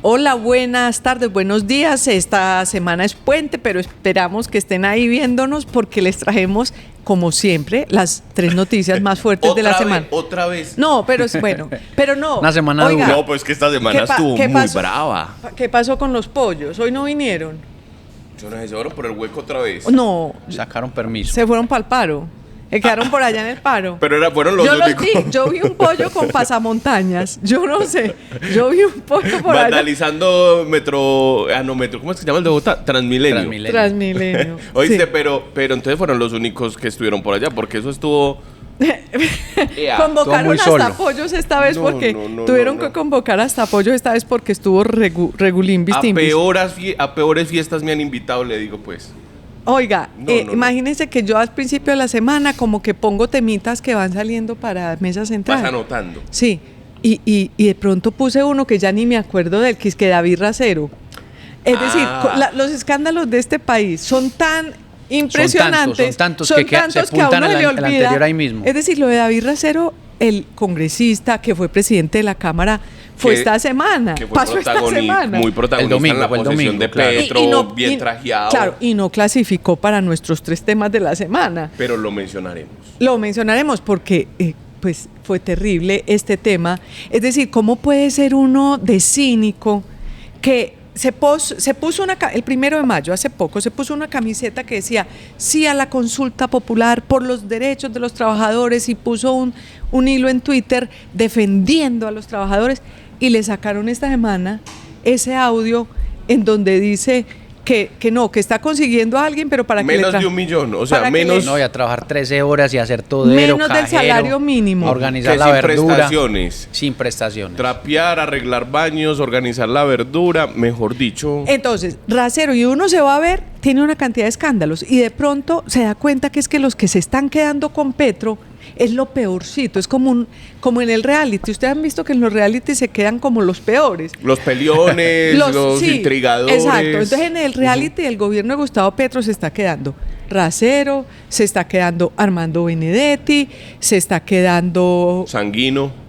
Hola, buenas tardes, buenos días. Esta semana es puente, pero esperamos que estén ahí viéndonos porque les trajemos, como siempre, las 3 noticias más fuertes de la semana. ¿Otra vez? No, pero bueno, pero no. Una semana Oiga, dura. No, pues que esta semana estuvo muy brava. ¿Qué pasó con los pollos? ¿Hoy no vinieron? Yo no sé, se fueron por el hueco otra vez. No, Sacaron permiso. se fueron para el paro. Se quedaron por allá en el paro. Pero fueron los únicos. Yo vi un pollo con pasamontañas. Yo no sé. Yo vi un pollo por allá. Vandalizando metro. ¿Cómo es que se llama el de Bogotá? Transmilenio. Transmilenio. Oíste, Sí. pero entonces fueron los únicos que estuvieron por allá, porque eso estuvo. Convocaron muy hasta solo. pollos esta vez No, porque tuvieron que convocar hasta pollos esta vez porque estuvo regulín bistimbis. A peores fiestas me han invitado, le digo pues. Oiga, No. imagínense que yo al principio de la semana como que pongo temitas que van saliendo para mesa central. Vas anotando. Sí, y de pronto puse uno que ya ni me acuerdo del que es que David Racero. Es decir, los escándalos de este país son tan impresionantes. Son tantos que se a uno apuntan se le el olvida. anterior ahí mismo. Es decir, lo de David Racero, el congresista que fue presidente de la Cámara, fue esta semana. Que fue pasó esta semana. muy protagonista El domingo, en la fue el posesión domingo, de claro. Petro, bien trajeado. Claro, y no clasificó para nuestros 3 temas de la semana. Pero lo mencionaremos. Lo mencionaremos porque pues fue terrible este tema. Es decir, ¿cómo puede ser uno de cínico que se puso el 1 de mayo, hace poco, se puso una camiseta que decía sí a la consulta popular por los derechos de los trabajadores y puso un hilo en Twitter defendiendo a los trabajadores y le sacaron esta semana ese audio en donde dice que está consiguiendo a alguien, pero para menos que de 1 millón, o sea, para menos. No, y a trabajar 13 horas y hacer todo. Menos del salario mínimo. A organizar Que la sin verdura. prestaciones. Sin prestaciones. Trapear, arreglar baños, organizar la verdura, mejor dicho. Entonces, Racero, y uno se va a ver, tiene una cantidad de escándalos y de pronto se da cuenta que es que los que se están quedando con Petro es lo peorcito, es como en el reality. Ustedes han visto que en los reality se quedan como los peores. Los peleones, los sí, intrigadores. Exacto. Entonces en el reality el gobierno de Gustavo Petro se está quedando Racero, se está quedando Armando Benedetti, se está quedando Sanguino.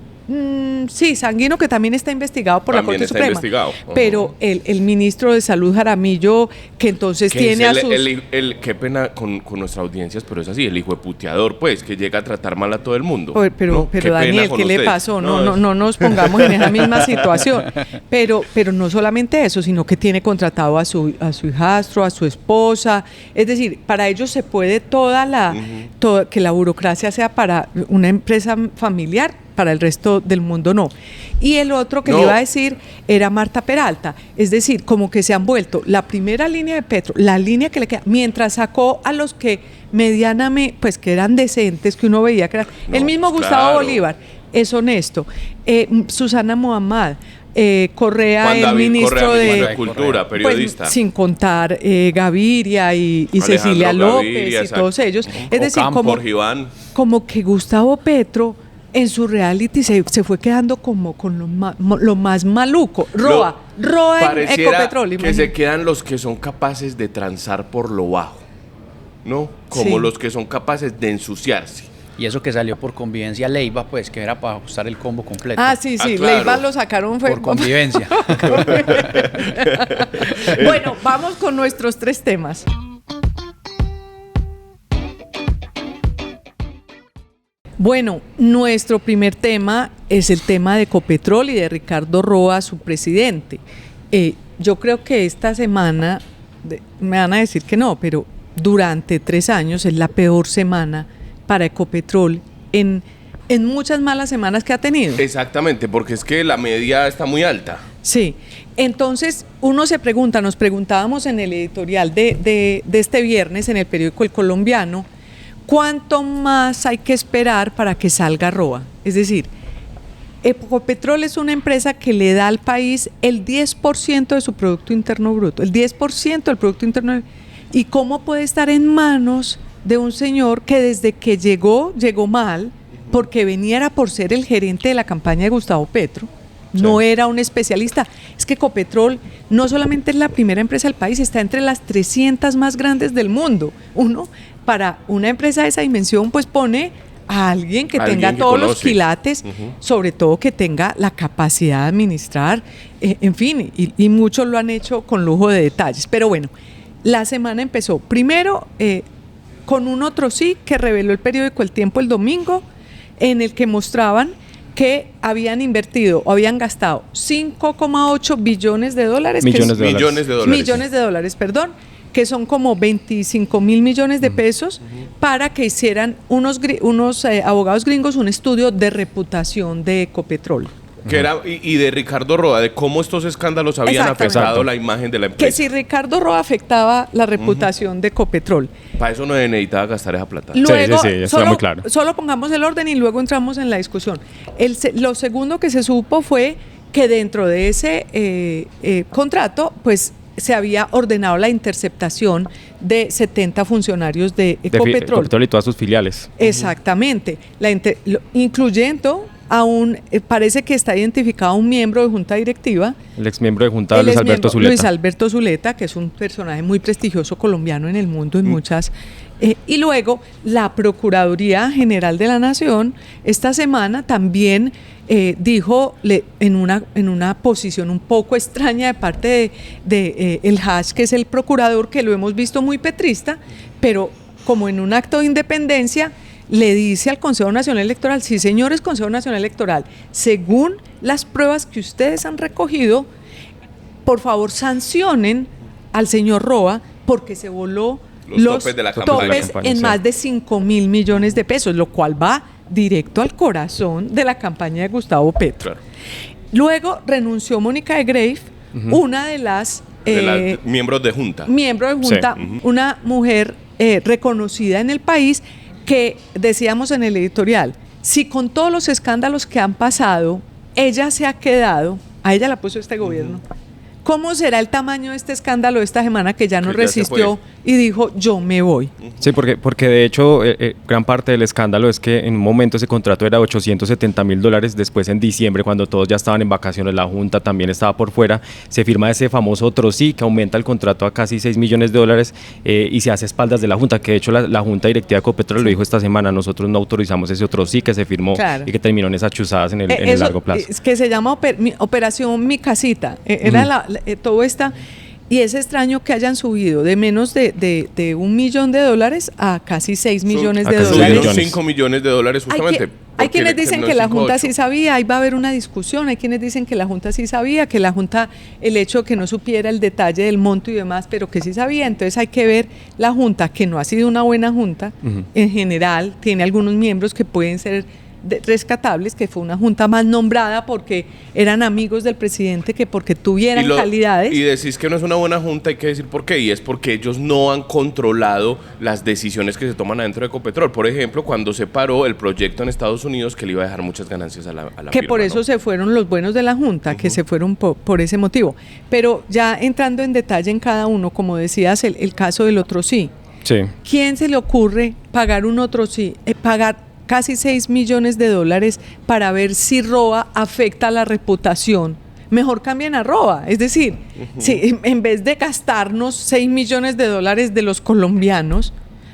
Sí, Sanguino, que también está investigado por También la Corte está Suprema. investigado. Pero el ministro de Salud, Jaramillo, que entonces Que tiene es a sus... qué pena con nuestras audiencias, pero es así, el hijo de puteador, pues, que llega a tratar mal a todo el mundo. Pero ¿no? Qué Daniel, pena ¿qué con le ustedes. pasó? No nos pongamos en esa misma situación. Pero no solamente eso, sino que tiene contratado a su hijastro, a su esposa. Es decir, para ellos se puede que la burocracia sea para una empresa familiar, para el resto del mundo no. Y el otro que le iba a decir era Marta Peralta. Es decir, como que se han vuelto la primera línea de Petro, la línea que le queda, mientras sacó a los que medianamente, pues que eran decentes, que uno veía que eran... el mismo pues, Gustavo claro. Bolívar, es honesto. Susana Muhammad, Correa, Juan el David ministro Correa, de... ministro de Cultura, periodista. Pues, sin contar Gaviria y Alejandro Cecilia López Gaviria, y todos ellos. Es decir, Ocampo, Iván. como que Gustavo Petro en su reality se fue quedando como con lo más maluco. Roa en Ecopetrol. Que imagínate. se quedan los que son capaces de transar por lo bajo, ¿no? Como Sí. los que son capaces de ensuciarse. Y eso que salió por convivencia Leiva, pues, que era para ajustar el combo completo. Sí, claro. Leiva lo sacaron Por convivencia. Bueno, vamos con nuestros 3 temas. Bueno, nuestro primer tema es el tema de Ecopetrol y de Ricardo Roa, su presidente. Yo creo que esta semana, me van a decir que no, pero durante 3 años es la peor semana para Ecopetrol en muchas malas semanas que ha tenido. Exactamente, porque es que la media está muy alta. Sí, entonces uno se pregunta, nos preguntábamos en el editorial de este viernes en el periódico El Colombiano, ¿cuánto más hay que esperar para que salga Roa? Es decir, Ecopetrol es una empresa que le da al país el 10% de su Producto Interno Bruto, el 10% del Producto Interno. ¿Y cómo puede estar en manos de un señor que desde que llegó mal, porque venía por ser el gerente de la campaña de Gustavo Petro? No era un especialista. Es que Ecopetrol no solamente es la primera empresa del país, está entre las 300 más grandes del mundo. Uno, para una empresa de esa dimensión, pues pone a alguien que Alguien tenga que todos los conoce. quilates, sobre todo que tenga la capacidad de administrar, en fin, y muchos lo han hecho con lujo de detalles. Pero bueno, la semana empezó primero con un otro sí que reveló el periódico El Tiempo el domingo, en el que mostraban que habían invertido o habían gastado 5,8 billones de dólares. Millones de dólares. Millones de dólares, perdón, que son como 25 mil millones de pesos, para que hicieran unos abogados gringos un estudio de reputación de Ecopetrol. Que era, y de Ricardo Roa, de cómo estos escándalos habían Exactamente. afectado la imagen de la Que empresa. si Ricardo Roa afectaba la reputación de Ecopetrol. Para eso no necesitaba gastar esa plata. Luego, sí, eso era muy claro. Solo pongamos el orden y luego entramos en la discusión. Lo segundo que se supo fue que dentro de ese contrato, pues se había ordenado la interceptación de 70 funcionarios de Ecopetrol. Ecopetrol y todas sus filiales. Exactamente, incluyendo parece que está identificado un miembro de junta directiva. El exmiembro de junta, Luis Alberto Zuleta. Luis Alberto Zuleta, que es un personaje muy prestigioso colombiano en el mundo, en muchas. Y luego la Procuraduría General de la Nación esta semana también dijo en una posición un poco extraña de parte de el Hash, que es el procurador, que lo hemos visto muy petrista, pero como en un acto de independencia le dice al Consejo Nacional Electoral: sí, señores Consejo Nacional Electoral, según las pruebas que ustedes han recogido, por favor sancionen al señor Roa porque se voló los topes de la topes campaña, en sí. más de 5 mil millones de pesos, lo cual va directo al corazón de la campaña de Gustavo Petro. Claro. Luego renunció Mónica de Greiff, una de las Miembros de junta. miembro de junta, Sí. una mujer reconocida en el país, que decíamos en el editorial, si con todos los escándalos que han pasado, ella se ha quedado, a ella la puso este gobierno, ¿cómo será el tamaño de este escándalo de esta semana, que ya no Que ya se resistió y dijo: yo me voy? Sí, porque de hecho gran parte del escándalo es que en un momento ese contrato era $870,000, después en diciembre, cuando todos ya estaban en vacaciones, la Junta también estaba por fuera, se firma ese famoso otro sí que aumenta el contrato a casi $6 millones y se hace a espaldas de la Junta, que de hecho la Junta Directiva de Ecopetrol lo dijo esta semana: nosotros no autorizamos ese otro sí que se firmó, Claro. y que terminó en esas chuzadas en el Eso, largo plazo. Es que se llama Operación Mi Casita, era todo esta. Y es extraño que hayan subido de menos de $1 millón a casi 6 millones de a casi dólares. millones. 5 millones de dólares justamente. Hay quienes dicen que la Junta sí sí sabía, ahí va a haber una discusión. Hay quienes dicen que la Junta sí sabía, que la Junta, el hecho de que no supiera el detalle del monto y demás, pero que sí sabía. Entonces hay que ver la Junta, que no ha sido una buena Junta en general, tiene algunos miembros que pueden ser rescatables, que fue una Junta más nombrada porque eran amigos del presidente que porque tuvieran calidades. Y decís que no es una buena junta, hay que decir por qué, y es porque ellos no han controlado las decisiones que se toman adentro de Ecopetrol. Por ejemplo, cuando se paró el proyecto en Estados Unidos, que le iba a dejar muchas ganancias a la que firma, por eso ¿no? se fueron los buenos de la Junta, que se fueron por ese motivo. Pero ya entrando en detalle en cada uno, como decías, el caso del otro sí. Sí. ¿Quién se le ocurre pagar un otro sí? Pagar casi $6 millones para ver si Roa afecta la reputación. Mejor cambien a Roa. Es decir, si en vez de gastarnos $6 millones de los colombianos,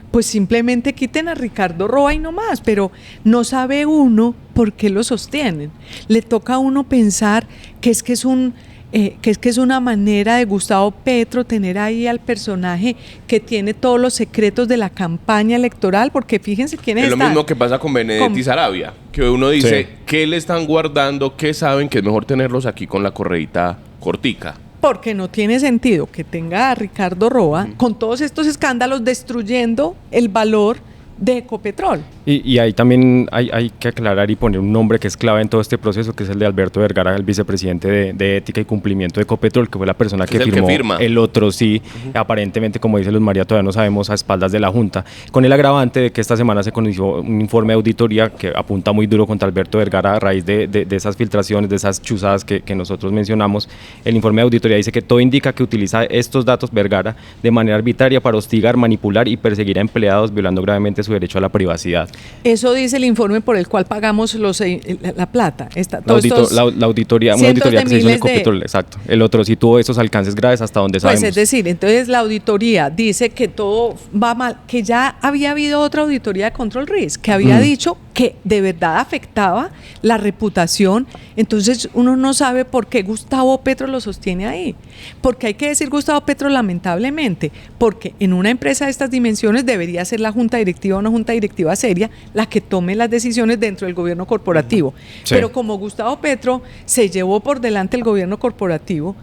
pues simplemente quiten a Ricardo Roa y no más. Pero no sabe uno por qué lo sostienen. Le toca a uno pensar que es una manera de Gustavo Petro tener ahí al personaje que tiene todos los secretos de la campaña electoral, porque fíjense quiénes Es lo están. mismo que pasa con Benedetti Sarabia, que uno dice, Sí. ¿qué le están guardando? ¿Qué saben que es mejor tenerlos aquí con la correíta cortica? Porque no tiene sentido que tenga a Ricardo Roa con todos estos escándalos destruyendo el valor de Ecopetrol. Y ahí también hay que aclarar y poner un nombre que es clave en todo este proceso, que es el de Alberto Vergara, el vicepresidente de Ética y Cumplimiento de Ecopetrol, que fue la persona que Es el que firmó firma. el otro sí, aparentemente, como dice Luz María, todavía no sabemos, a espaldas de la Junta, con el agravante de que esta semana se conoció un informe de auditoría que apunta muy duro contra Alberto Vergara a raíz de esas filtraciones, de esas chuzadas que nosotros mencionamos. El informe de auditoría dice que todo indica que utiliza estos datos Vergara de manera arbitraria para hostigar, manipular y perseguir a empleados, violando gravemente su derecho a la privacidad. Eso dice el informe por el cual pagamos la plata. La auditoría, una cientos auditoría de que se hizo en miles de- Ecopetrol, exacto. El otro sí tuvo esos alcances graves hasta donde Pues sabemos. es decir, entonces la auditoría dice que todo va mal, que ya había habido otra auditoría de Control Risk que había dicho que de verdad afectaba la reputación. Entonces uno no sabe por qué Gustavo Petro lo sostiene ahí. Porque hay que decir Gustavo Petro lamentablemente, porque en una empresa de estas dimensiones debería ser la junta directiva, una junta directiva seria, la que tome las decisiones dentro del gobierno corporativo. Sí. Pero como Gustavo Petro se llevó por delante el gobierno corporativo,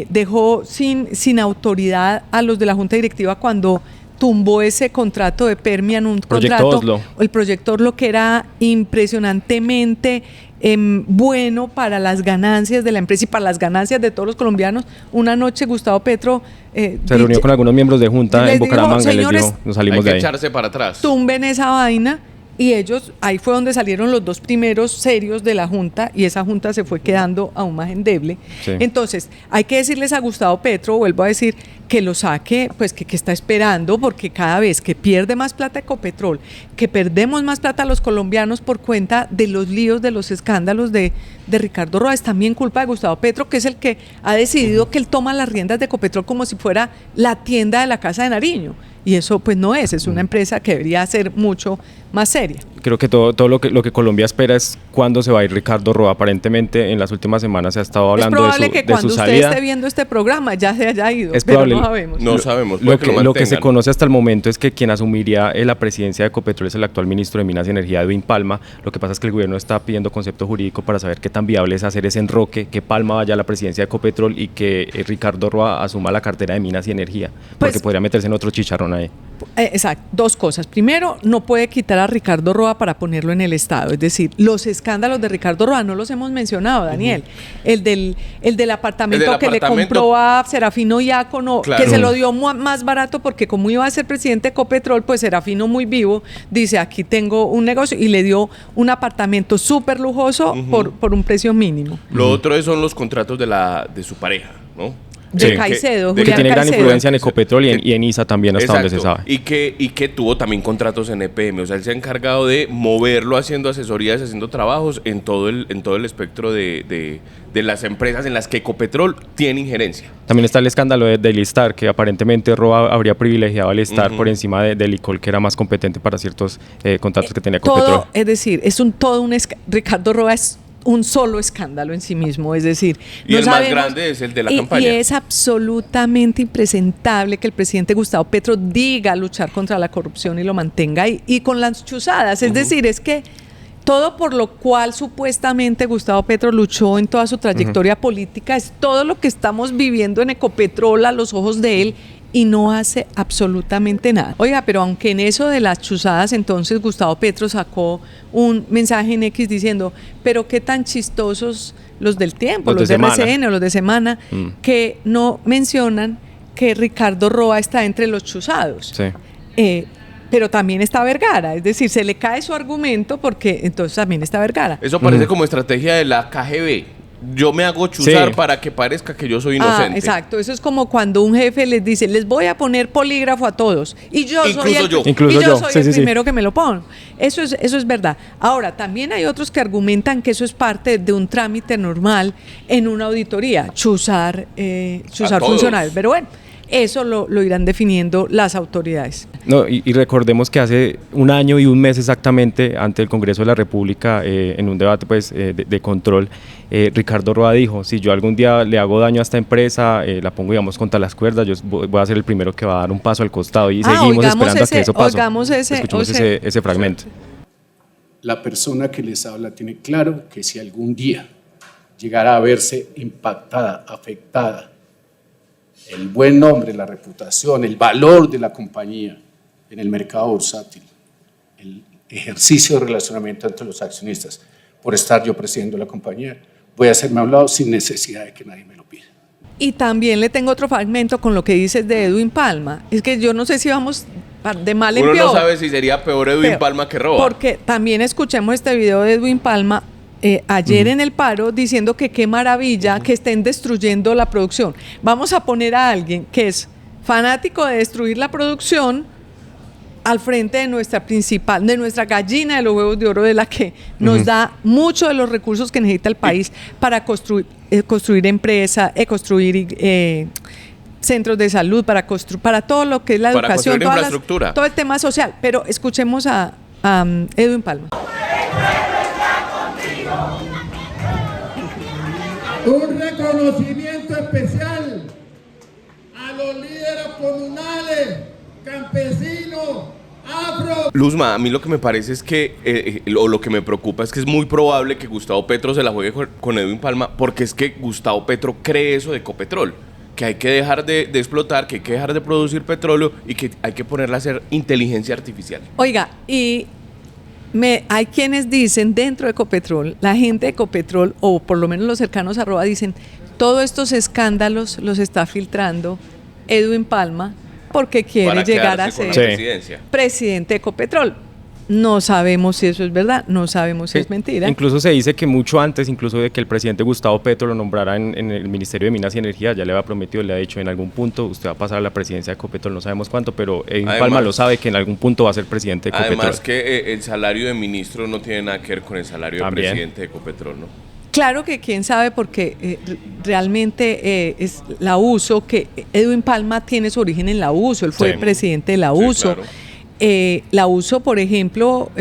dejó sin autoridad a los de la junta directiva cuando tumbó ese contrato de Permian, el proyecto Oslo, que era impresionantemente bueno para las ganancias de la empresa y para las ganancias de todos los colombianos. Una noche Gustavo Petro se reunió con algunos miembros de junta en Bucaramanga y les dijo, nos salimos de ahí. Hay que echarse para atrás. Tumben esa vaina. Y ellos, ahí fue donde salieron los dos primeros serios de la Junta, y esa Junta se fue quedando aún más endeble. Sí. Entonces, hay que decirles a Gustavo Petro, vuelvo a decir, que lo saque, pues que está esperando, porque cada vez que pierde más plata Ecopetrol, que perdemos más plata a los colombianos por cuenta de los líos, de los escándalos de Ricardo Roa, es también culpa de Gustavo Petro, que es el que ha decidido que él toma las riendas de Ecopetrol como si fuera la tienda de la Casa de Nariño. Y eso pues no es una empresa que debería ser mucho más seria. Creo que todo lo que Colombia espera es cuándo se va a ir Ricardo Roa. Aparentemente en las últimas semanas se ha estado hablando de su salida. Es probable que cuando usted esté viendo este programa ya se haya ido, es pero probable. no sabemos. No sabemos. Lo que se conoce hasta el momento es que quien asumiría la presidencia de Ecopetrol es el actual ministro de Minas y Energía, Edwin Palma. Lo que pasa es que el gobierno está pidiendo concepto jurídico para saber qué tan viable es hacer ese enroque, que Palma vaya a la presidencia de Ecopetrol y que Ricardo Roa asuma la cartera de Minas y Energía, porque podría meterse en otro chicharrón ahí. Exacto, dos cosas. Primero, no puede quitar a Ricardo Roa para ponerlo en el Estado. Es decir, los escándalos de Ricardo Roa no los hemos mencionado, Daniel. El del apartamento que le compró a Serafino Diácono, claro, que se lo dio más barato porque como iba a ser presidente de Ecopetrol, pues Serafino muy vivo dice, aquí tengo un negocio, y le dio un apartamento súper lujoso por un precio mínimo. Lo otro son los contratos de su pareja, ¿no? De Caicedo, que tiene gran influencia en Ecopetrol y en ISA también, hasta donde se sabe. Y que tuvo también contratos en EPM, o sea, él se ha encargado de moverlo haciendo asesorías, haciendo trabajos en todo el espectro de las empresas en las que Ecopetrol tiene injerencia. También está el escándalo de Listar, que aparentemente Roa habría privilegiado a Listar por encima de Licol, que era más competente para ciertos contratos que tenía Ecopetrol. Es decir, Ricardo Roa es un solo escándalo en sí mismo, es decir, y el más grande es el de la campaña. Y es absolutamente impresentable que el presidente Gustavo Petro diga luchar contra la corrupción y lo mantenga y con las chuzadas, es decir, es que todo por lo cual supuestamente Gustavo Petro luchó en toda su trayectoria política es todo lo que estamos viviendo en Ecopetrol a los ojos de él, y no hace absolutamente nada. Oiga, pero aunque en eso de las chuzadas, entonces Gustavo Petro sacó un mensaje en X diciendo, pero qué tan chistosos los del Tiempo, los de RCN o los de Semana, que no mencionan que Ricardo Roa está entre los chuzados. Sí. Pero también está Vergara, es decir, se le cae su argumento porque entonces también está Vergara. Eso parece como estrategia de la KGB. Yo me hago chuzar para que parezca que yo soy inocente. Exacto, eso es como cuando un jefe les dice, les voy a poner polígrafo a todos, y yo soy el primero que me lo pongo. Eso es verdad. Ahora, también hay otros que argumentan que eso es parte de un trámite normal en una auditoría, chuzar funcionarios. Pero bueno, eso lo irán definiendo las autoridades. No, y recordemos que hace un año y un mes exactamente, ante el Congreso de la República, en un debate de control, Ricardo Roa dijo, si yo algún día le hago daño a esta empresa, la pongo, digamos, contra las cuerdas, yo voy a ser el primero que va a dar un paso al costado, y seguimos esperando a que eso pase. Escuchemos ese fragmento. La persona que les habla tiene claro que si algún día llegara a verse impactada, afectada, el buen nombre, la reputación, el valor de la compañía en el mercado bursátil, el ejercicio de relacionamiento entre los accionistas, por estar yo presidiendo la compañía, voy a hacerme a un lado sin necesidad de que nadie me lo pida. Y también le tengo otro fragmento con lo que dices de Edwin Palma. Es que yo no sé si vamos de mal en peor. Uno no sabe si sería peor Edwin Palma que Roa. Porque también escuchemos este video de Edwin Palma ayer en el paro diciendo que qué maravilla que estén destruyendo la producción. Vamos a poner a alguien que es fanático de destruir la producción al frente de nuestra gallina de los huevos de oro, de la que nos da mucho de los recursos que necesita el país para construir empresas, construir centros de salud, para todo lo que es la educación, infraestructura, todo el tema social. Pero escuchemos a Edwin Palma. Un reconocimiento especial a los líderes comunales, campesinos, afro. Luzma, a mí lo que me parece es que, o lo que me preocupa es que es muy probable que Gustavo Petro se la juegue con Edwin Palma, porque es que Gustavo Petro cree eso de Ecopetrol, que hay que dejar de explotar, que hay que dejar de producir petróleo y que hay que ponerle a hacer inteligencia artificial. Oiga, y hay quienes dicen dentro de Ecopetrol, la gente de Ecopetrol, o por lo menos los cercanos a Roa, dicen, todos estos escándalos los está filtrando Edwin Palma porque quiere Para llegar a quedarse con la ser presidencia. presidente de Ecopetrol. No sabemos si eso es verdad, no sabemos si es mentira. Incluso se dice que mucho antes, incluso de que el presidente Gustavo Petro lo nombrara en el Ministerio de Minas y Energía, ya le había prometido, le ha dicho en algún punto, usted va a pasar a la presidencia de Ecopetrol, no sabemos cuánto, pero Edwin Palma lo sabe que en algún punto va a ser presidente de Ecopetrol. Además que el salario de ministro no tiene nada que ver con el salario También. de presidente de Ecopetrol, ¿no? Claro que quién sabe, porque realmente es la USO, que Edwin Palma tiene su origen en la USO, él fue Sí. presidente de la Sí, USO. claro. La USO, por ejemplo,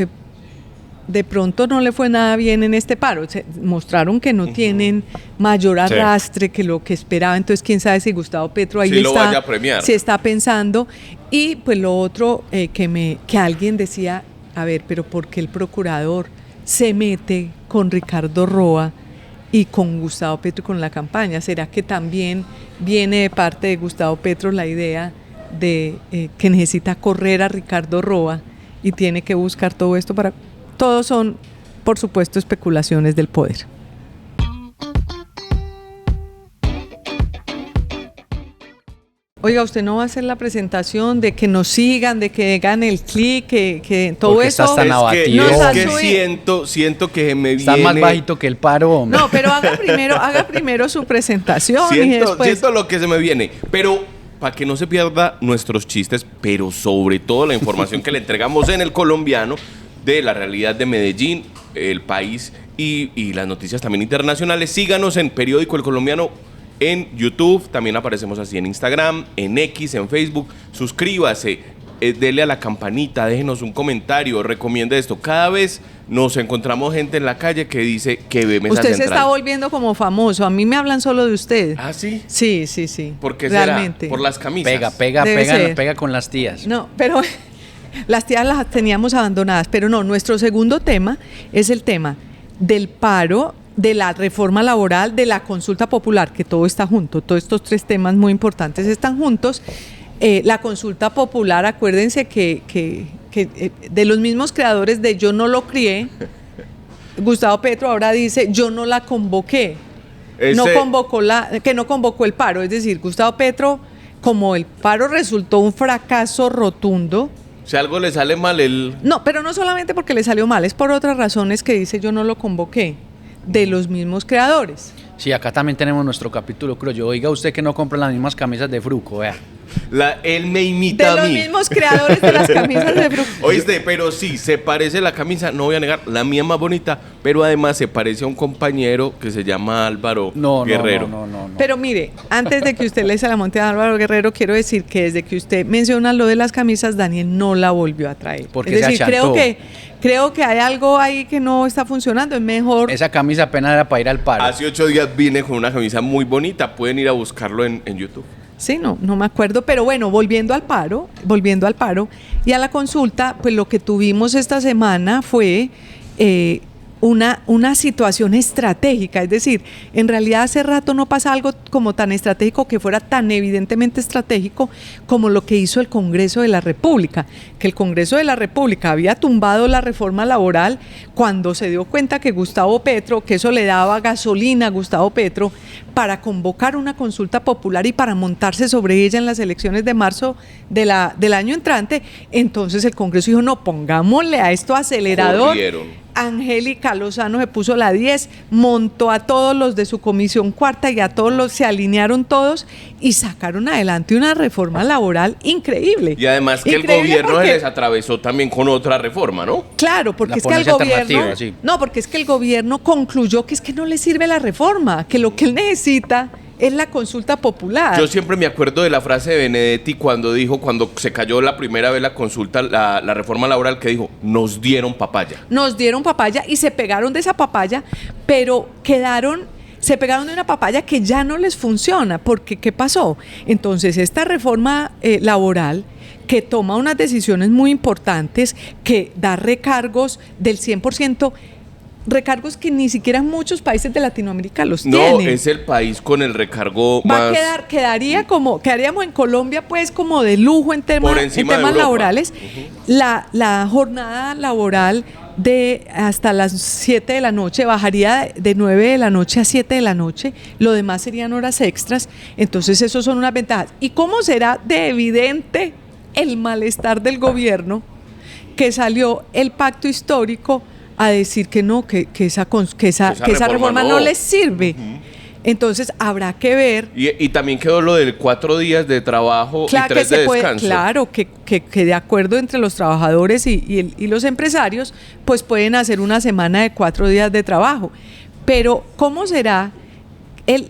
de pronto no le fue nada bien en este paro. Mostraron que no tienen mayor arrastre que lo que esperaba. Entonces, quién sabe si Gustavo Petro ahí Sí lo está, vaya a premiar. si está pensando. Y pues lo otro que alguien decía, a ver, pero ¿por qué el procurador se mete con Ricardo Roa y con Gustavo Petro y con la campaña? ¿Será que también viene de parte de Gustavo Petro la idea de que necesita correr a Ricardo Roa y tiene que buscar todo esto para... Todos son, por supuesto, especulaciones del poder. Oiga, ¿usted no va a hacer la presentación de que nos sigan, de que hagan el clic, que todo Porque eso? estás tan abatido. nos Es que asume- siento que me Está viene... más bajito que el paro, hombre. No, pero haga primero su presentación y después... Siento lo que se me viene, pero para que no se pierda nuestros chistes, pero sobre todo la información que le entregamos en El Colombiano de la realidad de Medellín, el país y las noticias también internacionales, síganos en Periódico El Colombiano en YouTube, también aparecemos así en Instagram, en X, en Facebook, suscríbase, dele a la campanita, déjenos un comentario, recomiende esto. Cada vez nos encontramos gente en la calle que dice que ve Mesa Usted se Central. está volviendo como famoso. A mí me hablan solo de usted. ¿Ah, sí? Sí, sí, sí. ¿Por qué realmente. será? Por las camisas. Debe ser. Pega con las tías. No, pero las tías las teníamos abandonadas. Pero no, nuestro segundo tema es el tema del paro, de la reforma laboral, de la consulta popular, que todo está junto. Todos estos tres temas muy importantes están juntos. La consulta popular, acuérdense que de los mismos creadores de Yo no lo crié, Gustavo Petro ahora dice yo no la convoqué, no convocó el paro. Es decir, Gustavo Petro, como el paro resultó un fracaso rotundo. Si algo le sale mal, él... No, pero no solamente porque le salió mal, es por otras razones que dice yo no lo convoqué, de los mismos creadores. Sí, acá también tenemos nuestro capítulo, creo yo. Oiga usted que no compra las mismas camisas de Fruco, vea. Él me imita De a los mí. mismos creadores de las camisas de Fruco. Oíste, pero sí, se parece la camisa, no voy a negar, la mía es más bonita, pero además se parece a un compañero que se llama Álvaro Guerrero. No. Pero mire, antes de que usted le eche la monte a Álvaro Guerrero, quiero decir que desde que usted menciona lo de las camisas, Daniel no la volvió a traer. Porque es se decir, achantó. creo que hay algo ahí que no está funcionando. Es mejor. Esa camisa apenas era para ir al paro. Hace 8 días vine con una camisa muy bonita, pueden ir a buscarlo en YouTube. Sí, no me acuerdo, pero bueno, volviendo al paro y a la consulta, pues lo que tuvimos esta semana fue una situación estratégica, es decir, en realidad hace rato no pasa algo como tan estratégico, que fuera tan evidentemente estratégico como lo que hizo el Congreso de la República, que el Congreso de la República había tumbado la reforma laboral cuando se dio cuenta que Gustavo Petro, que eso le daba gasolina a Gustavo Petro para convocar una consulta popular y para montarse sobre ella en las elecciones de marzo del año entrante. Entonces el Congreso dijo, no, pongámosle a esto acelerador. Corrieron. Angélica Lozano se puso la 10, montó a todos los de su comisión cuarta y a todos los, se alinearon todos y sacaron adelante una reforma laboral increíble. Y además que Increíble el gobierno porque- se les atravesó también con otra reforma, ¿no? Claro, porque La es que al ponencia gobierno, alternativa, sí. no, porque es que el gobierno concluyó que es que no le sirve la reforma, que lo que él necesita es la consulta popular. Yo siempre me acuerdo de la frase de Benedetti cuando dijo, cuando se cayó la primera vez la consulta, la reforma laboral, que dijo, nos dieron papaya. Nos dieron papaya y se pegaron de esa papaya, pero quedaron se pegaron de una papaya que ya no les funciona, porque ¿qué pasó? Entonces esta reforma laboral que toma unas decisiones muy importantes, que da recargos del 100%, recargos que ni siquiera muchos países de Latinoamérica los tienen. No, es el país con el recargo más... Quedaríamos en Colombia pues como de lujo en temas laborales. La jornada laboral de hasta las 7 de la noche bajaría de 9 de la noche a 7 de la noche, lo demás serían horas extras, entonces eso son unas ventajas. ¿Y cómo será de evidente el malestar del gobierno que salió el pacto histórico a decir que no, que esa reforma no les sirve? Entonces habrá que ver. Y también quedó lo de 4 días de trabajo y 3 de descanso. Claro, que de acuerdo entre los trabajadores y los empresarios, pues pueden hacer una semana de 4 días de trabajo. Pero ¿cómo será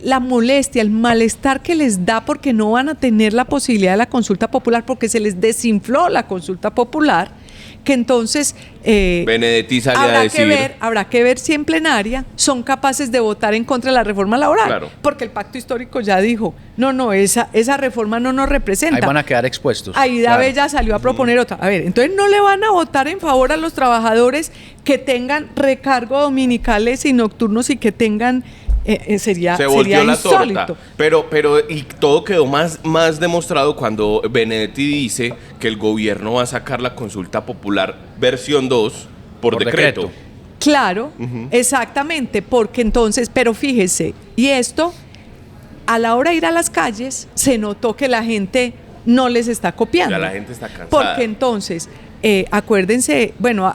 la molestia, el malestar que les da porque no van a tener la posibilidad de la consulta popular, porque se les desinfló la consulta popular? Que entonces Benedetti sale a decir, habrá que ver si en plenaria son capaces de votar en contra de la reforma laboral, claro, porque el pacto histórico ya dijo, no, esa reforma no nos representa. Ahí van a quedar expuestos. Aida Bella salió a proponer otra. A ver, entonces no le van a votar en favor a los trabajadores que tengan recargo dominicales y nocturnos y que tengan... sería la insólito. torta. Pero y todo quedó más demostrado cuando Benedetti dice que el gobierno va a sacar la consulta popular versión 2 por decreto. Claro, exactamente, porque entonces, pero fíjese, y esto, a la hora de ir a las calles, se notó que la gente no les está copiando. Ya la gente está cansada. Porque entonces, acuérdense, bueno,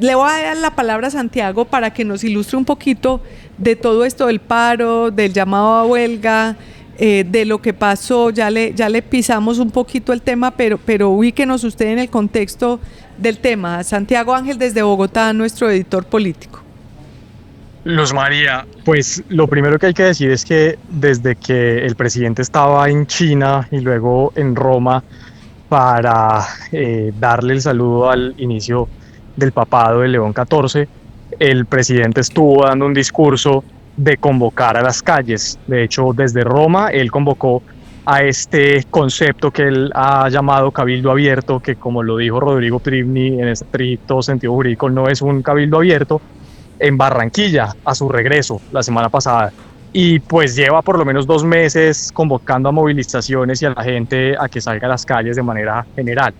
le voy a dar la palabra a Santiago para que nos ilustre un poquito de todo esto del paro, del llamado a huelga, de lo que pasó. Ya le pisamos un poquito el tema, pero ubíquenos usted en el contexto del tema. Santiago Ángel desde Bogotá, nuestro editor político. Luz María, pues lo primero que hay que decir es que desde que el presidente estaba en China y luego en Roma para darle el saludo al inicio del papado de León XIV, el presidente estuvo dando un discurso de convocar a las calles. De hecho, desde Roma él convocó a este concepto que él ha llamado cabildo abierto, que como lo dijo Rodrigo Privni, en estricto sentido jurídico no es un cabildo abierto, en Barranquilla a su regreso la semana pasada. Y pues lleva por lo menos 2 meses convocando a movilizaciones y a la gente a que salga a las calles de manera general.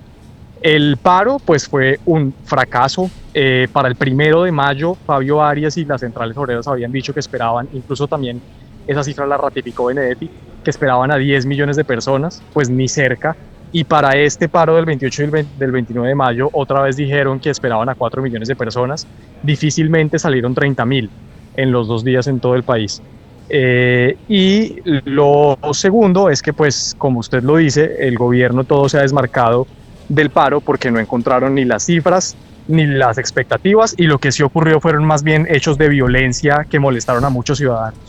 El paro pues fue un fracaso. Para el 1 de mayo, Fabio Arias y las centrales obreras habían dicho que esperaban, incluso también esa cifra la ratificó Benedetti, que esperaban a 10 millones de personas, pues ni cerca. Y para este paro del 28 y del 29 de mayo, otra vez dijeron que esperaban a 4 millones de personas. Difícilmente salieron 30.000 en los 2 días en todo el país. Y lo segundo es que, pues, como usted lo dice, el gobierno todo se ha desmarcado del paro porque no encontraron ni las cifras ni las expectativas, y lo que sí ocurrió fueron más bien hechos de violencia que molestaron a muchos ciudadanos.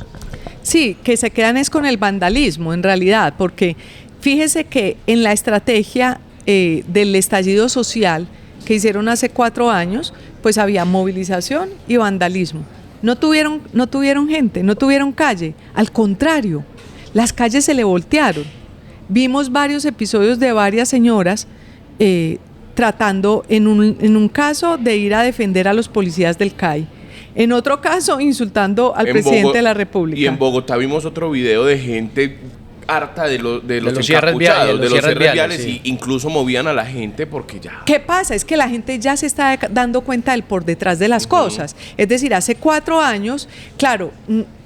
Sí, que se quedan es con el vandalismo en realidad, porque fíjese que en la estrategia del estallido social que hicieron hace 4 años, pues había movilización y vandalismo. No tuvieron gente, no tuvieron calle, al contrario, las calles se le voltearon. Vimos varios episodios de varias señoras tratando en un caso de ir a defender a los policías del CAI, en otro caso insultando al presidente de la República. Y en Bogotá vimos otro video de gente harta de los cierres viales, de los cierres viales, sí. Y incluso movían a la gente porque ya... ¿Qué pasa? Es que la gente ya se está dando cuenta del por detrás de las cosas. Es decir, hace 4 años, claro,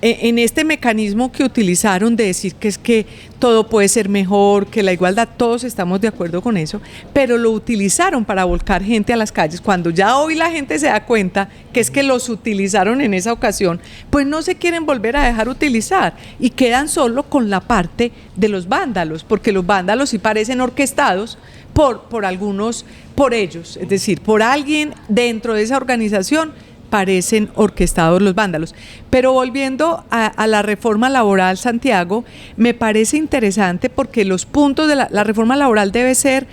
en este mecanismo que utilizaron de decir que es que todo puede ser mejor, que la igualdad, todos estamos de acuerdo con eso, pero lo utilizaron para volcar gente a las calles. Cuando ya hoy la gente se da cuenta que es que los utilizaron en esa ocasión, pues no se quieren volver a dejar utilizar y quedan solo con la parte de los vándalos, porque los vándalos sí parecen orquestados por algunos, por ellos, es decir, por alguien dentro de esa organización, parecen orquestados los vándalos. Pero volviendo a la reforma laboral, Santiago, me parece interesante porque los puntos de la reforma laboral debe ser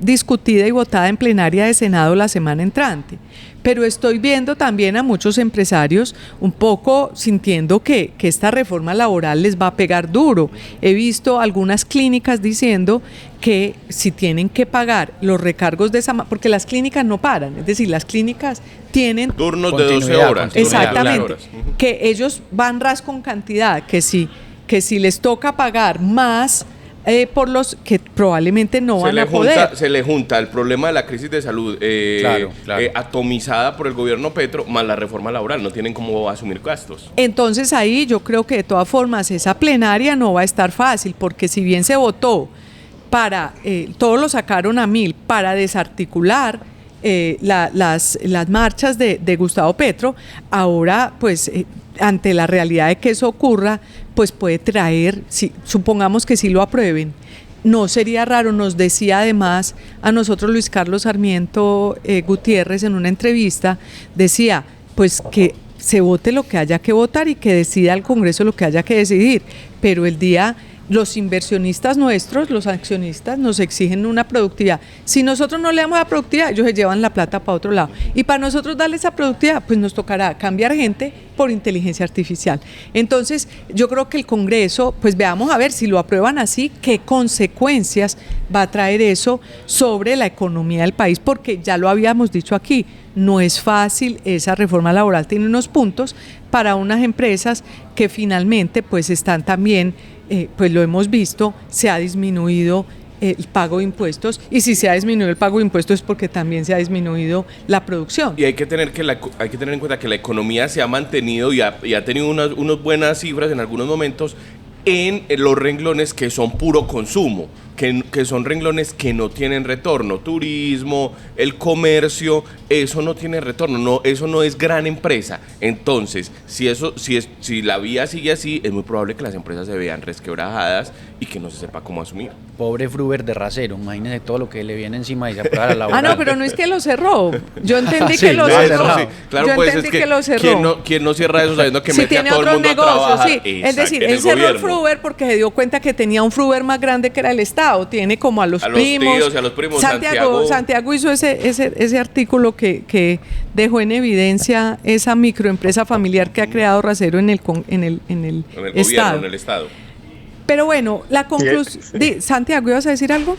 discutida y votada en plenaria de Senado la semana entrante. pero estoy viendo también a muchos empresarios un poco sintiendo que esta reforma laboral les va a pegar duro. He visto algunas clínicas diciendo que si tienen que pagar los recargos de esa, porque las clínicas no paran, es decir, las clínicas tienen turnos de 12 horas. Exactamente, que ellos van ras con cantidad, que si les toca pagar más por los que probablemente no van a poder. Se le junta el problema de la crisis de salud atomizada por el gobierno Petro más la reforma laboral, no tienen cómo asumir gastos. Entonces ahí yo creo que de todas formas esa plenaria no va a estar fácil, porque si bien se votó para, todos lo sacaron a 1000 para desarticular las marchas de Gustavo Petro, ahora pues ante la realidad de que eso ocurra, pues puede traer, supongamos que sí lo aprueben, no sería raro, nos decía además a nosotros Luis Carlos Sarmiento Gutiérrez en una entrevista, decía pues que se vote lo que haya que votar y que decida el Congreso lo que haya que decidir, pero el día los inversionistas nuestros, los accionistas, nos exigen una productividad. Si nosotros no le damos la productividad, ellos se llevan la plata para otro lado. Y para nosotros darle esa productividad, pues nos tocará cambiar gente por inteligencia artificial. Entonces, yo creo que el Congreso, pues veamos a ver si lo aprueban así, qué consecuencias va a traer eso sobre la economía del país, porque ya lo habíamos dicho aquí, no es fácil, esa reforma laboral tiene unos puntos para unas empresas que finalmente pues están también, pues lo hemos visto, se ha disminuido el pago de impuestos, y si se ha disminuido el pago de impuestos es porque también se ha disminuido la producción. Y hay que tener en cuenta que la economía se ha mantenido y ha tenido unas buenas cifras en algunos momentos en los renglones que son puro consumo, que son renglones que no tienen retorno. Turismo, el comercio, eso no tiene retorno, eso no es gran empresa. Entonces, si la vía sigue así, es muy probable que las empresas se vean resquebrajadas y que no se sepa cómo asumir. Pobre Fruber de Racero, imagínese todo lo que le viene encima y se aprueba la laboral. No, pero no es que lo cerró. Yo entendí que lo cerró. Sí, claro, yo pues entendí es que lo cerró. ¿quién no cierra eso sabiendo que mete a todo el mundo negocios, a trabajar? Sí. Es decir, él cerró el Fruber porque se dio cuenta que tenía un Fruber más grande que era el Estado. Tiene como a los primos. Tíos y a los primos. Santiago hizo ese artículo que dejó en evidencia esa microempresa familiar que ha creado Racero en el Estado. En el Estado. Pero bueno, la conclusión... Santiago, ¿ibas a decir algo?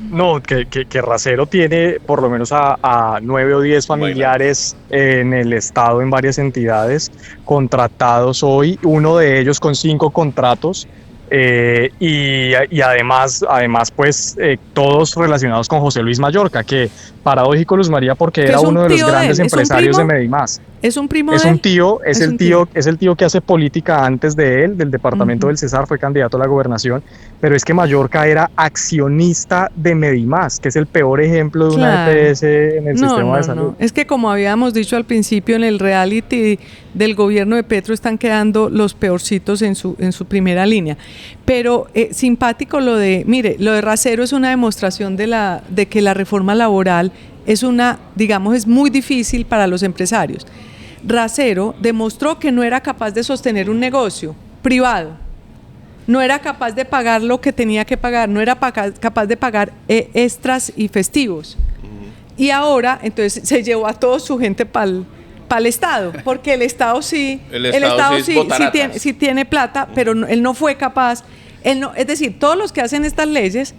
No, que Racero tiene por lo menos a 9 o 10 familiares en el Estado, en varias entidades, contratados hoy, uno de ellos con 5 contratos, y además pues todos relacionados con José Luis Mallorca, que paradójico, Luz María, porque era uno de los grandes empresarios de Medimás. ¿Es un primo es de un él? tío, es el tío que hace política antes de él, del departamento del Cesar, fue candidato a la gobernación, pero es que Mallorca era accionista de Medimás, que es el peor ejemplo de una EPS en el sistema de salud. No. Es que como habíamos dicho al principio, en el reality del gobierno de Petro están quedando los peorcitos en su primera línea. Pero simpático lo de Racero es una demostración de que la reforma laboral es muy difícil para los empresarios. Racero demostró que no era capaz de sostener un negocio privado, no era capaz de pagar lo que tenía que pagar, no era capaz de pagar extras y festivos. Y ahora, entonces, se llevó a toda su gente para el Estado, porque el Estado sí tiene plata, pero él no fue capaz. Es decir, todos los que hacen estas leyes,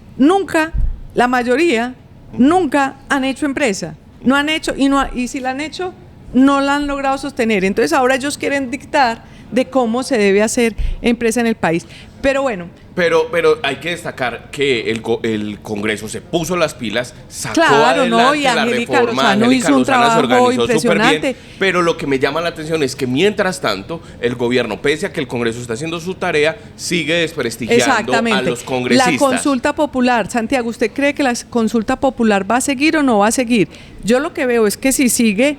la mayoría, nunca han hecho empresa. No han hecho, y si la han hecho, no la han logrado sostener. Entonces ahora ellos quieren dictar de cómo se debe hacer empresa en el país. Pero bueno. Pero hay que destacar que el Congreso se puso las pilas, sacó adelante y la reforma. Angélica hizo un trabajo impresionante. Bien, pero lo que me llama la atención es que mientras tanto, el gobierno, pese a que el Congreso está haciendo su tarea, sigue desprestigiando a los congresistas. La consulta popular, Santiago, ¿usted cree que la consulta popular va a seguir o no va a seguir? Yo lo que veo es que si sigue,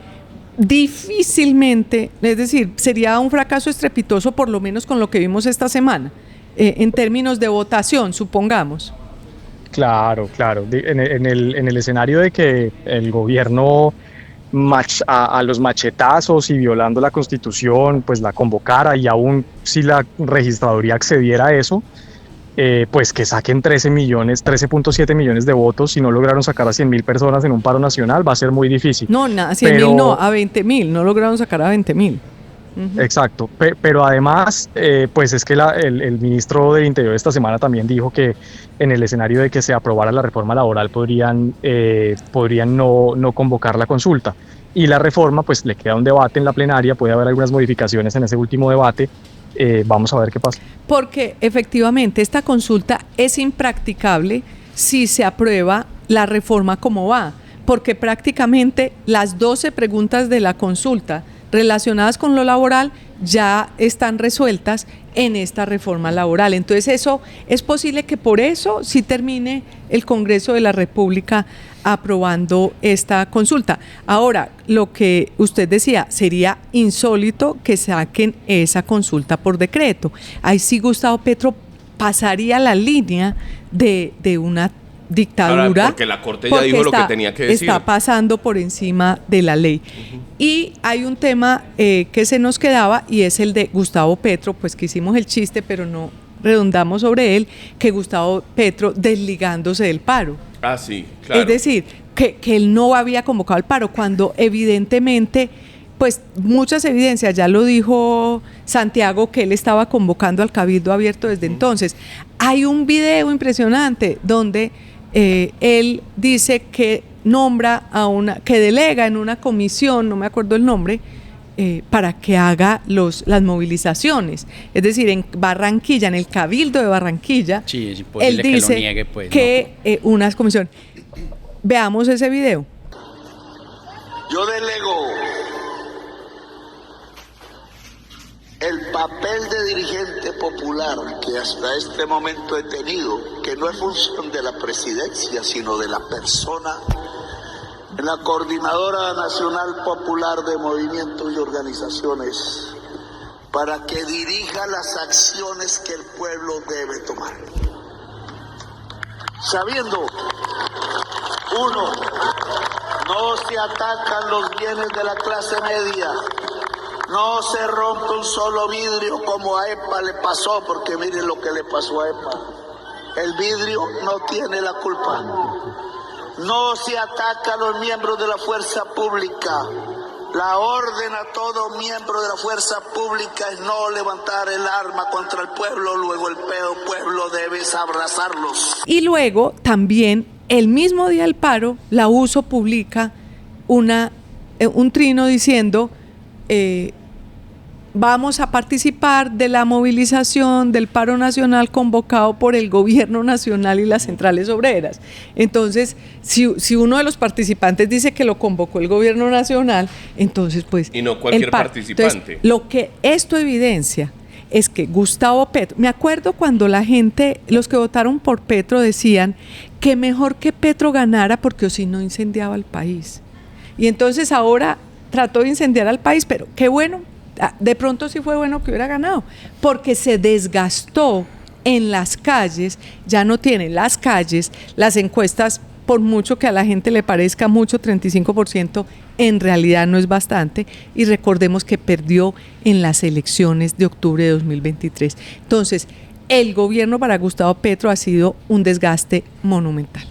difícilmente, es decir, sería un fracaso estrepitoso, por lo menos con lo que vimos esta semana, en términos de votación, supongamos. Claro. En el escenario de que el gobierno a los machetazos y violando la Constitución, pues la convocara, y aún si la registraduría accediera a eso, pues que saquen 13.7 millones de votos. Si no lograron sacar a 100.000 personas en un paro nacional, va a ser muy difícil. No, a 100.000 no, a 20.000, no lograron sacar a 20.000. Exacto, pero además, pues es que el ministro del Interior esta semana también dijo que en el escenario de que se aprobara la reforma laboral podrían no convocar la consulta. Y la reforma, pues le queda un debate en la plenaria, puede haber algunas modificaciones en ese último debate. Vamos a ver qué pasa. Porque efectivamente esta consulta es impracticable si se aprueba la reforma como va, porque prácticamente las 12 preguntas de la consulta relacionadas con lo laboral ya están resueltas en esta reforma laboral. Entonces eso es posible que por eso sí termine el Congreso de la República aprobando esta consulta. Ahora, lo que usted decía, sería insólito que saquen esa consulta por decreto. Ahí sí Gustavo Petro pasaría la línea de una dictadura. Ahora, porque la Corte ya dijo lo que tenía que decir. Está pasando por encima de la ley. Y hay un tema que se nos quedaba y es el de Gustavo Petro, pues que hicimos el chiste, pero no redondamos sobre él, que Gustavo Petro desligándose del paro. Ah, sí, claro. Es decir, que él no había convocado el paro, cuando evidentemente, pues muchas evidencias, ya lo dijo Santiago, que él estaba convocando al Cabildo Abierto desde entonces. Hay un video impresionante donde él dice que nombra que delega en una comisión, no me acuerdo el nombre, para que haga las movilizaciones. Es decir, en Barranquilla, en el Cabildo de Barranquilla, sí, es imposible él dice que lo niegue, pues, que unas comisiones. Veamos ese video. Yo delego el papel de dirigente popular que hasta este momento he tenido, que no es función de la presidencia, sino de la persona, en la Coordinadora Nacional Popular de Movimientos y Organizaciones, para que dirija las acciones que el pueblo debe tomar. Sabiendo, uno, no se atacan los bienes de la clase media, no se rompe un solo vidrio como a EPA le pasó, porque miren lo que le pasó a EPA. El vidrio no tiene la culpa. No se ataca a los miembros de la fuerza pública. La orden a todo miembro de la fuerza pública es no levantar el arma contra el pueblo, luego el pueblo debe abrazarlos. Y luego también, el mismo día del paro, la USO publica un trino diciendo vamos a participar de la movilización del paro nacional convocado por el gobierno nacional y las centrales obreras. Entonces, si uno de los participantes dice que lo convocó el gobierno nacional, entonces pues... Y no cualquier participante. Entonces, lo que esto evidencia es que Gustavo Petro, me acuerdo cuando la gente, los que votaron por Petro decían que mejor que Petro ganara porque o si no incendiaba el país. Y entonces ahora trató de incendiar al país, pero qué bueno, de pronto sí fue bueno que hubiera ganado, porque se desgastó en las calles, ya no tienen las calles, las encuestas, por mucho que a la gente le parezca mucho, 35%, en realidad no es bastante, y recordemos que perdió en las elecciones de octubre de 2023. Entonces, el gobierno para Gustavo Petro ha sido un desgaste monumental.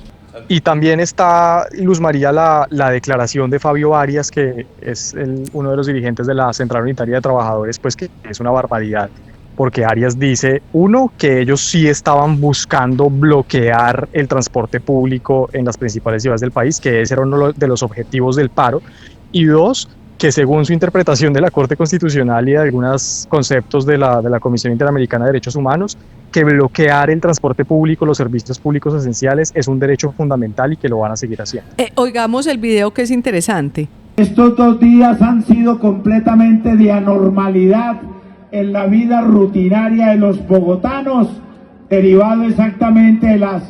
Y también está, Luz María, la declaración de Fabio Arias, que es uno de los dirigentes de la Central Unitaria de Trabajadores, pues que es una barbaridad, porque Arias dice, uno, que ellos sí estaban buscando bloquear el transporte público en las principales ciudades del país, que ese era uno de los objetivos del paro, y dos, que según su interpretación de la Corte Constitucional y de algunos conceptos de la Comisión Interamericana de Derechos Humanos, que bloquear el transporte público, los servicios públicos esenciales, es un derecho fundamental y que lo van a seguir haciendo. Oigamos el video, que es interesante. Estos 2 días han sido completamente de anormalidad en la vida rutinaria de los bogotanos, derivado exactamente de las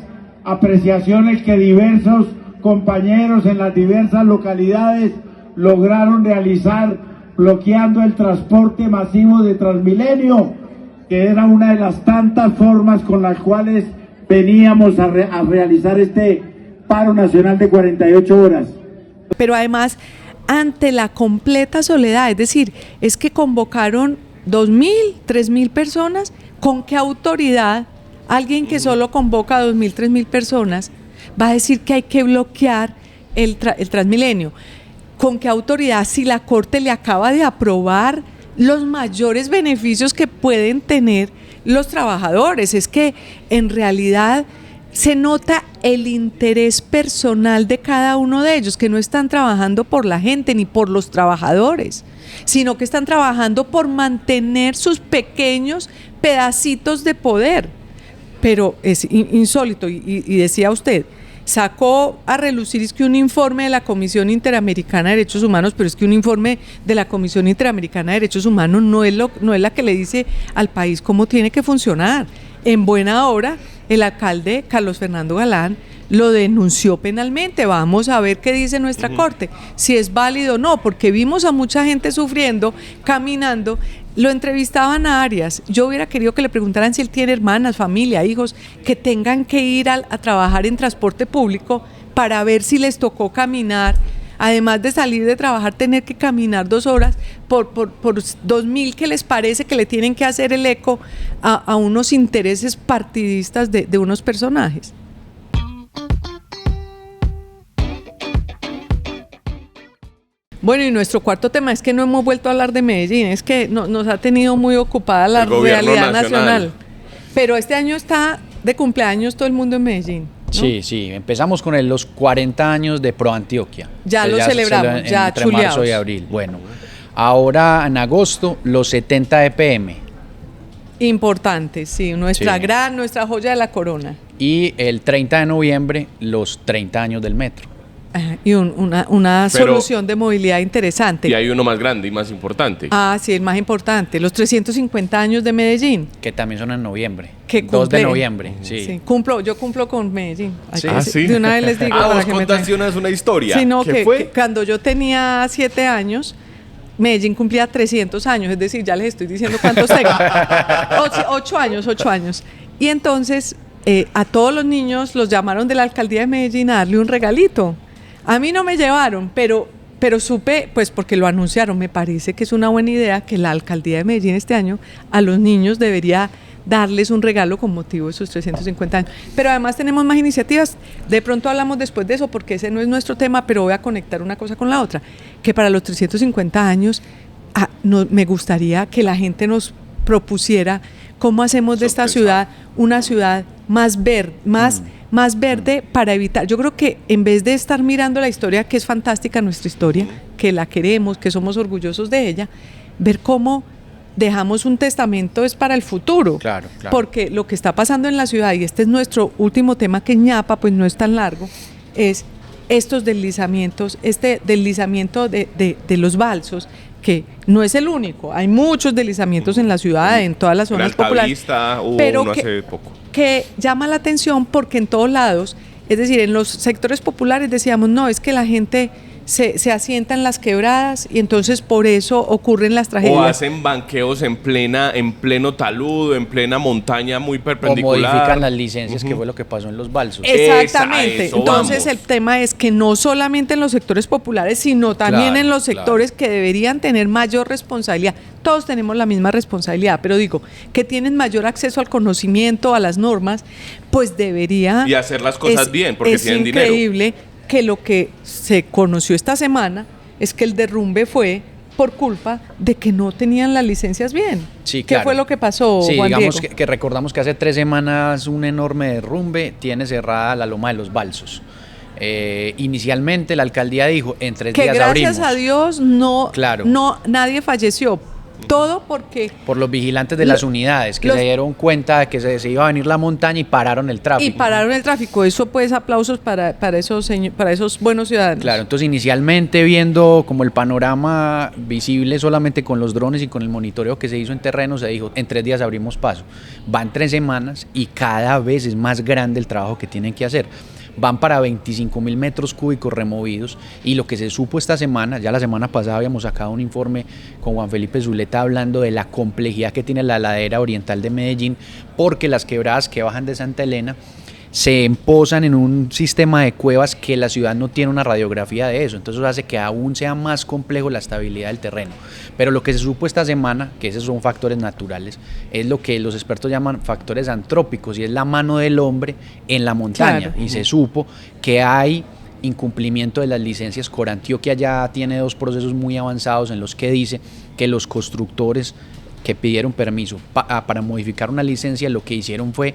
apreciaciones que diversos compañeros en las diversas localidades lograron realizar bloqueando el transporte masivo de Transmilenio, que era una de las tantas formas con las cuales veníamos a realizar este paro nacional de 48 horas. Pero además, ante la completa soledad, es decir, es que convocaron 2.000, 3.000 personas, ¿con qué autoridad Alguien que solo convoca a 2.000, 3.000 personas va a decir que hay que bloquear el Transmilenio. ¿Con qué autoridad si la Corte le acaba de aprobar los mayores beneficios que pueden tener los trabajadores? Es que en realidad se nota el interés personal de cada uno de ellos, que no están trabajando por la gente ni por los trabajadores, sino que están trabajando por mantener sus pequeños pedacitos de poder. Pero es insólito, y decía usted, sacó a relucir es que un informe de la Comisión Interamericana de Derechos Humanos, pero es que un informe de la Comisión Interamericana de Derechos Humanos no es la que le dice al país cómo tiene que funcionar. En buena hora, el alcalde Carlos Fernando Galán lo denunció penalmente. Vamos a ver qué dice nuestra Corte, si es válido o no, porque vimos a mucha gente sufriendo, caminando. Lo entrevistaban a Arias. Yo hubiera querido que le preguntaran si él tiene hermanas, familia, hijos, que tengan que ir a trabajar en transporte público para ver si les tocó caminar. Además de salir de trabajar, tener que caminar 2 horas por 2.000 que les parece que le tienen que hacer el eco a unos intereses partidistas de unos personajes. Bueno, y nuestro cuarto tema es que no hemos vuelto a hablar de Medellín, es que nos ha tenido muy ocupada la realidad nacional. Pero este año está de cumpleaños todo el mundo en Medellín, ¿no? Sí, empezamos con los 40 años de Proantioquia. Ya lo celebramos, ya entre chuleados. marzo y abril. Bueno, ahora en agosto los 70 EPM. Importante, sí, nuestra joya de la corona. Y el 30 de noviembre los 30 años del metro. Y una solución de movilidad interesante. Y hay uno más grande y más importante. Ah, sí, el más importante, los 350 años de Medellín. Que también son en noviembre. Que 2 de noviembre, sí. Sí, yo cumplo con Medellín. ¿Sí? ¿Sí? De una vez les digo. Vos contaste una historia. Sí, no, ¿Qué fue? que cuando yo tenía 7 años, Medellín cumplía 300 años, es decir, ya les estoy diciendo cuántos tengo. 8 años. Y entonces a todos los niños los llamaron de la alcaldía de Medellín a darle un regalito. A mí no me llevaron, pero supe, pues porque lo anunciaron, me parece que es una buena idea que la alcaldía de Medellín este año a los niños debería darles un regalo con motivo de sus 350 años. Pero además tenemos más iniciativas, de pronto hablamos después de eso porque ese no es nuestro tema, pero voy a conectar una cosa con la otra, que para los 350 años me gustaría que la gente nos propusiera cómo hacemos de esta ciudad una ciudad más verde, más verde para evitar. Yo creo que en vez de estar mirando la historia, que es fantástica nuestra historia, que la queremos, que somos orgullosos de ella, ver cómo dejamos un testamento es para el futuro. Claro. Porque lo que está pasando en la ciudad, y este es nuestro último tema, que en Ñapa, pues no es tan largo, es estos deslizamientos, este deslizamiento de los balsos, que no es el único, hay muchos deslizamientos en la ciudad, en todas las zonas populares, pero uno hace poco, que llama la atención porque en todos lados, es decir, en los sectores populares decíamos, no, es que la gente se asienta en las quebradas y entonces por eso ocurren las tragedias. O hacen banqueos en pleno taludo, en plena montaña muy perpendicular. O modifican las licencias, que fue lo que pasó en los balsos. Exactamente. Entonces el tema es que no solamente en los sectores populares, sino también en los sectores que deberían tener mayor responsabilidad. Todos tenemos la misma responsabilidad, pero digo, que tienen mayor acceso al conocimiento, a las normas, pues debería... Y hacer las cosas bien, porque tienen dinero. Es increíble que lo que se conoció esta semana es que el derrumbe fue por culpa de que no tenían las licencias bien. Sí, ¿Qué fue lo que pasó, Juan digamos Diego? que recordamos que hace 3 semanas un enorme derrumbe tiene cerrada la loma de los balsos. Inicialmente la alcaldía dijo, en 3 días abrimos. Que gracias a Dios nadie falleció. Todo porque... Por los vigilantes de las unidades que se dieron cuenta de que se iba a venir la montaña y pararon el tráfico. Eso pues aplausos para esos buenos ciudadanos. Claro, entonces inicialmente viendo como el panorama visible solamente con los drones y con el monitoreo que se hizo en terreno, se dijo, en 3 días abrimos paso. Van 3 semanas y cada vez es más grande el trabajo que tienen que hacer. Van para 25.000 metros cúbicos removidos y lo que se supo esta semana, ya la semana pasada habíamos sacado un informe con Juan Felipe Zuleta hablando de la complejidad que tiene la ladera oriental de Medellín, porque las quebradas que bajan de Santa Elena se emposan en un sistema de cuevas que la ciudad no tiene una radiografía de eso, entonces eso hace que aún sea más complejo la estabilidad del terreno. Pero lo que se supo esta semana, que esos son factores naturales, es lo que los expertos llaman factores antrópicos, y es la mano del hombre en la montaña. Claro. Y se supo que hay incumplimiento de las licencias. Corantioquia ya tiene 2 procesos muy avanzados en los que dice que los constructores que pidieron permiso para modificar una licencia, lo que hicieron fue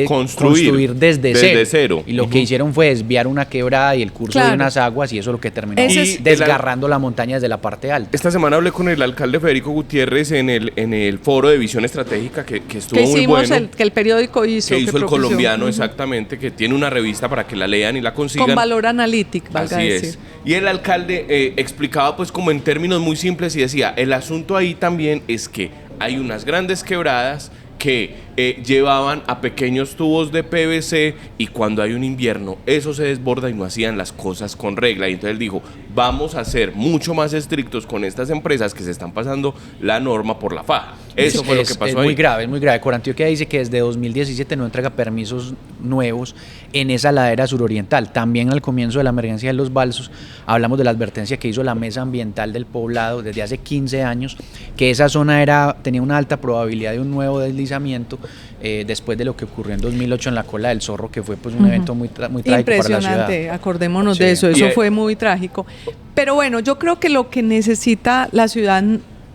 construir desde cero. Y lo que hicieron fue desviar una quebrada y el curso de unas aguas, y eso es lo que terminó desgarrando la montaña desde la parte alta. Esta semana hablé con el alcalde Federico Gutiérrez en el foro de visión estratégica que estuvo muy bueno. Que el periódico hizo. Que hizo el Colombiano, exactamente, que tiene una revista para que la lean y la consigan. Con valor analítico, valga decir. Así es. Y el alcalde explicaba pues como en términos muy simples y decía, el asunto ahí también es que hay unas grandes quebradas que llevaban a pequeños tubos de PVC, y cuando hay un invierno eso se desborda y no hacían las cosas con regla. Y entonces él dijo, vamos a ser mucho más estrictos con estas empresas que se están pasando la norma por la faja. Eso fue lo que pasó ahí. Es muy grave. Corantioquia dice que desde 2017 no entrega permisos nuevos en esa ladera suroriental. También al comienzo de la emergencia de los balsos hablamos de la advertencia que hizo la Mesa Ambiental del Poblado desde hace 15 años, que esa zona tenía una alta probabilidad de un nuevo deslizamiento, después de lo que ocurrió en 2008 en la Cola del Zorro, que fue pues un evento muy trágico para la ciudad. Impresionante, acordémonos de eso fue muy trágico. Pero bueno, yo creo que lo que necesita la ciudad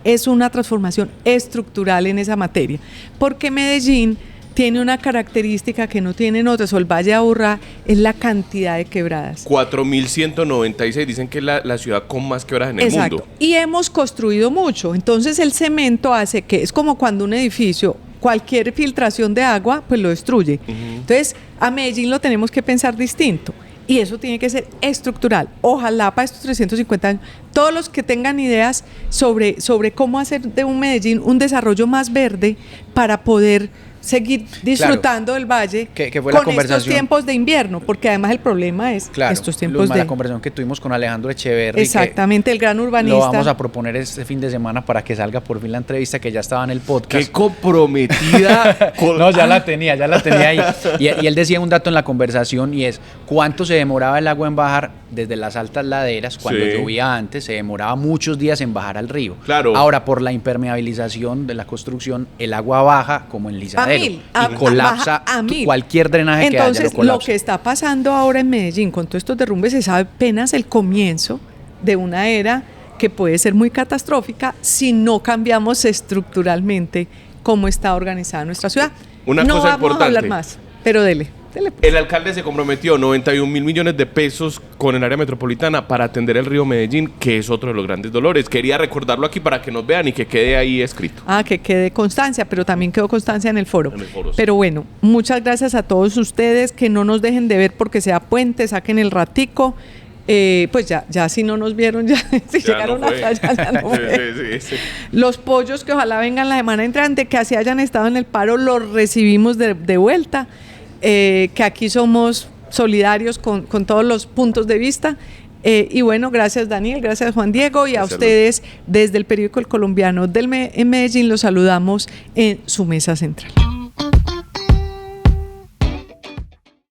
es una transformación estructural en esa materia, porque Medellín tiene una característica que no tienen otras, o el Valle de Aburrá, es la cantidad de quebradas. 4.196, dicen que es la ciudad con más quebradas en el mundo. Y hemos construido mucho, entonces el cemento hace que, es como cuando un edificio, cualquier filtración de agua, pues lo destruye. Entonces, a Medellín lo tenemos que pensar distinto. Y eso tiene que ser estructural. Ojalá para estos 350 años, todos los que tengan ideas sobre cómo hacer de un Medellín un desarrollo más verde para poder seguir disfrutando del valle que fue con estos tiempos de invierno, porque además el problema es estos tiempos la conversación que tuvimos con Alejandro Echeverri. Exactamente, el gran urbanista. Lo vamos a proponer este fin de semana para que salga por fin la entrevista, que ya estaba en el podcast. ¡Qué comprometida! No, ya la tenía ahí. Y él decía un dato en la conversación, y es cuánto se demoraba el agua en bajar desde las altas laderas. Cuando llovía antes, se demoraba muchos días en bajar al río. Claro. Ahora, por la impermeabilización de la construcción, el agua baja como en Lizadero. Y colapsa cualquier drenaje que haya. Entonces, lo que está pasando ahora en Medellín con todos estos derrumbes se sabe apenas el comienzo de una era que puede ser muy catastrófica si no cambiamos estructuralmente cómo está organizada nuestra ciudad. Una cosa importante. No vamos a hablar más, pero dele. El alcalde se comprometió 91.000 millones de pesos con el área metropolitana para atender el río Medellín, que es otro de los grandes dolores. Quería recordarlo aquí para que nos vean y que quede ahí escrito. Que quede constancia, pero también quedó constancia en el foro. Pero bueno, muchas gracias a todos ustedes, que no nos dejen de ver porque sea puente, saquen el ratico. Pues ya si no nos vieron, si ya llegaron no acá, ya no fue. Sí. Los pollos que ojalá vengan la semana entrante, que así hayan estado en el paro, los recibimos de vuelta. Que aquí somos solidarios con todos los puntos de vista. Y bueno, gracias Daniel, gracias Juan Diego, y a ustedes desde el periódico El Colombiano en Medellín los saludamos en su mesa central.